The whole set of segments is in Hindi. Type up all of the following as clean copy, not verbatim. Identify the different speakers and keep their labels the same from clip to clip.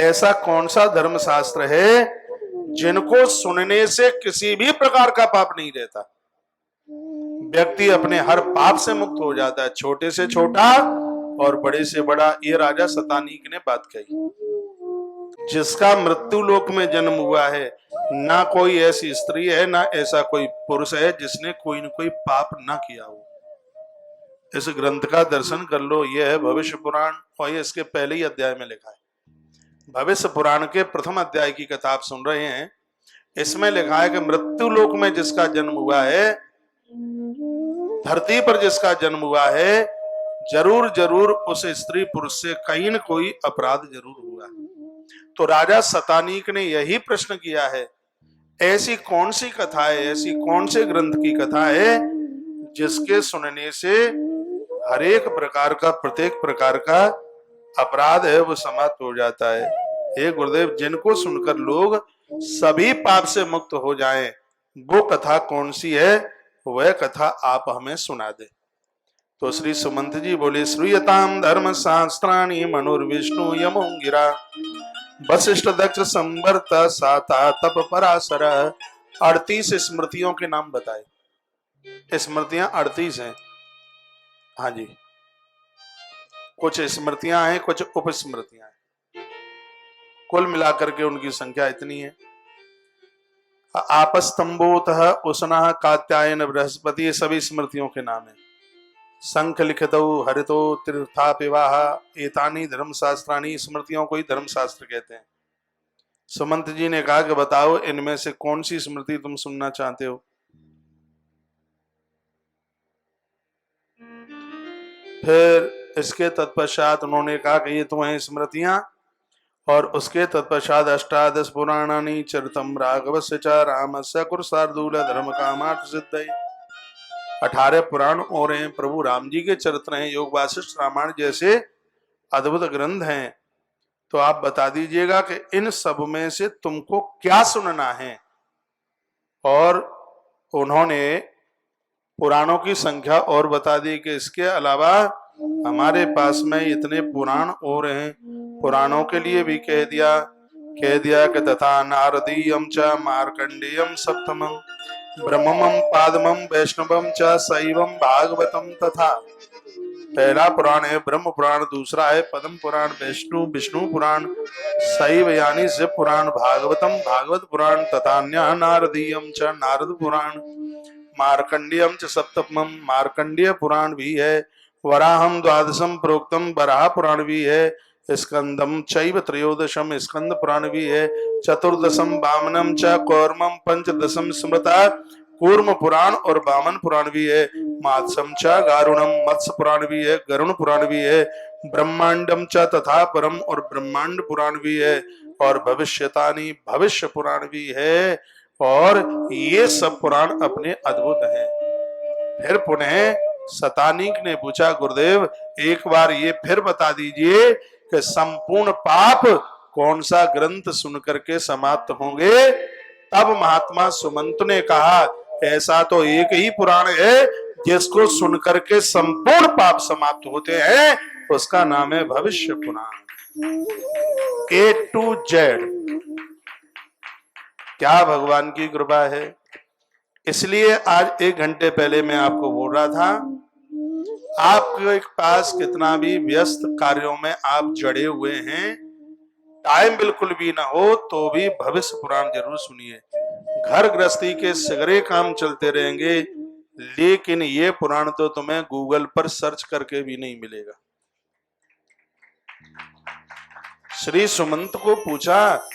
Speaker 1: ऐसा कौन सा धर्म शास्त्र है जिनको सुनने से किसी भी प्रकार का पाप नहीं रहता? व्यक्ति अपने हर पाप से मुक्त हो जाता है, छोटे से छोटा और बड़े से बड़ा। ये राजा शतानीक ने बात कही। जिसका मृत्यु लोक में जन्म हुआ है, ना कोई ऐसी स्त्री है ना ऐसा कोई पुरुष है जिसने कोई न कोई पाप ना किया हो। इस ग्रंथ का दर्शन कर लो। यह है भविष्य पुराण और ये इसके पहले ही अध्याय में लिखा है। भविष्य पुराण के प्रथम अध्याय की कथा आप सुन रहे हैं। इसमें लिखा है कि मृत्यु लोक में जिसका जन्म हुआ है, धरती पर जिसका जन्म हुआ है, जरूर जरूर उस स्त्री पुरुष से कहीं न कोई अपराध जरूर हुआ। तो राजा शतानीक ने यही प्रश्न किया है, ऐसी कौन सी कथा है, ऐसी कौन से ग्रंथ की कथा है जिसके सुनने से हर एक प्रकार का, प्रत्येक प्रकार का अपराध है वो समाप्त हो जाता है। हे गुरुदेव, जिनको सुनकर लोग सभी पाप से मुक्त हो जाएं, वो कथा कौन सी है, वह कथा आप हमें सुना दे। तो श्री सुमंत जी बोले, श्रूयताम धर्म शास्त्राणि मनुर्विष्णु यमो गिरा वशिष्ठ दक्ष संवर्त साता तप पराशर। 38 स्मृतियों के नाम बताए। स्मृतियां 38 हैं। हाँ जी, कुछ स्मृतियां हैं, कुछ उपस्मृतियां हैं, कुल मिलाकर के उनकी संख्या इतनी है। आपस्तंभोतः उष्णः कात्यायन बृहस्पति, ये सभी स्मृतियों के नाम है। शंख लिखितो हरितो तीर्था पिवाह एतानी धर्मशास्त्राणी, स्मृतियों को ही धर्मशास्त्र कहते हैं। सुमंत जी ने कहा कि बताओ इनमें से कौन सी स्मृति तुम सुनना चाहते हो। फिर इसके तत्पश्चात उन्होंने कहा कि ये तुम्हें स्मृतियां, और उसके तत्पश्चात अष्टादश पुराणानि चरितम राघवस्य च रामस्य कुरुशार्दूल धर्म कामार्थ सिद्धये। 18 पुराण और हैं, प्रभु राम जी के चरित्र हैं, योग वासिष्ठ रामायण जैसे अद्भुत ग्रंथ हैं। तो आप बता दीजिएगा कि इन सब में से तुमको क्या सुनना है। और उन्होंने पुराणों की संख्या और बता दी कि इसके अलावा हमारे पास में इतने पुराण और हैं। पुराणों के लिए भी कह दिया कि तथा नारदीयम च मार्कंडेयम सप्तमम ब्रह्मम पादमम वैष्णवम च शैवम भागवतम तथा। पहला पुराण है ब्रह्म पुराण, दूसरा है पद्म पुराण, विष्णु पुराण, शैव यानी शिव पुराण, भागवतम भागवत पुराण तथा अन्य नारदीयम च नारद पुराण, मार्कंडेयम च सप्तमम मार्कंडेय पुराण भी है, वराहम द्वादशम प्रोक्तम वराह पुराण भी है, स्कंदम चैव त्रयोदशम स्कंद पुराण भी है, चतुर्दशम वामनम च कौर्मम पंचदशम स्मृता कूर्म पुराण और वामन पुराण भी है, मात्सम च गारुणम मत्स्य पुराण भी है, गरुण पुराण भी है, ब्रह्मांडम च तथा परम और ब्रह्मांड पुराण भी है, और भविष्यतानी भविष्य पुराण भी है। और ये सब पुराण अपने अद्भुत हैं। फिर पुनः शतानीक ने पूछा, गुरुदेव एक बार ये फिर बता दीजिए कि संपूर्ण पाप कौन सा ग्रंथ सुनकर के समाप्त होंगे। तब महात्मा सुमंत ने कहा, ऐसा तो एक ही पुराण है जिसको सुनकर के संपूर्ण पाप समाप्त होते हैं, उसका नाम है भविष्य पुराण। A to Z। क्या भगवान की कृपा है। इसलिए आज 1 घंटे पहले मैं आपको बोल रहा था, आपके पास कितना भी व्यस्त कार्यों में आप जड़े हुए हैं, टाइम बिल्कुल भी ना हो तो भी भविष्य पुराण जरूर सुनिए। घर गृहस्थी के सगरे काम चलते रहेंगे, लेकिन ये पुराण तो तुम्हें गूगल पर सर्च करके भी नहीं मिलेगा। श्री सुमंत को पूछा,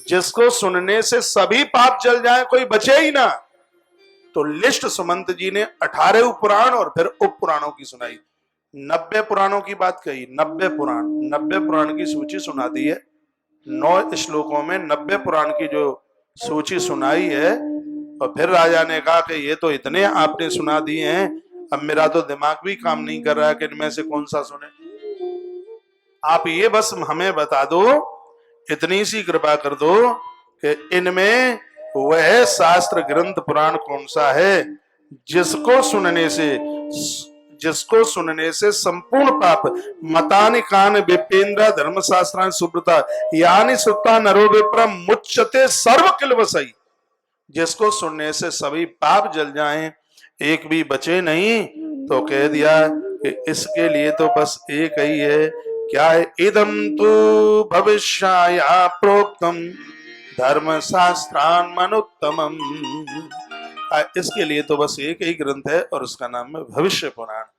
Speaker 1: जिसको सुनने से सभी पाप जल जाए, कोई बचे ही ना। तो लिस्ट सुमंत जी ने 18 उपपुराण और फिर उप पुराणों की सुनाई। 90 पुराणों की बात कही। 90 पुराण की सूची सुना दी है। 9 श्लोकों में 90 पुराण की जो सूची सुनाई है। और फिर राजा ने कहा कि ये तो इतने आपने सुना दिए हैं, अब मेरा तो दिमाग भी काम नहीं कर रहा है कि इनमें से कौन सा सुने। आप ये बस हमें बता दो, इतनी सी कृपा कर दो कि इनमें वह शास्त्र ग्रंथ पुराण कौन सा है जिसको सुनने से जिसको सुनने से संपूर्ण पाप मतानि कान विपेन्द्र धर्म शास्त्रान सुब्रता यानी सुता नरो विप्रम मुच्यते सर्व किल वसई। जिसको सुनने से सभी पाप जल जाएं, एक भी बचे नहीं। तो कह दिया कि इसके लिए तो बस एक ही है, क्या है? इदम तु भविष्याया प्रोक्तम धर्म शास्त्रान मनुत्तमम। इसके लिए तो बस एक ही ग्रंथ है और उसका नाम है भविष्य पुराण।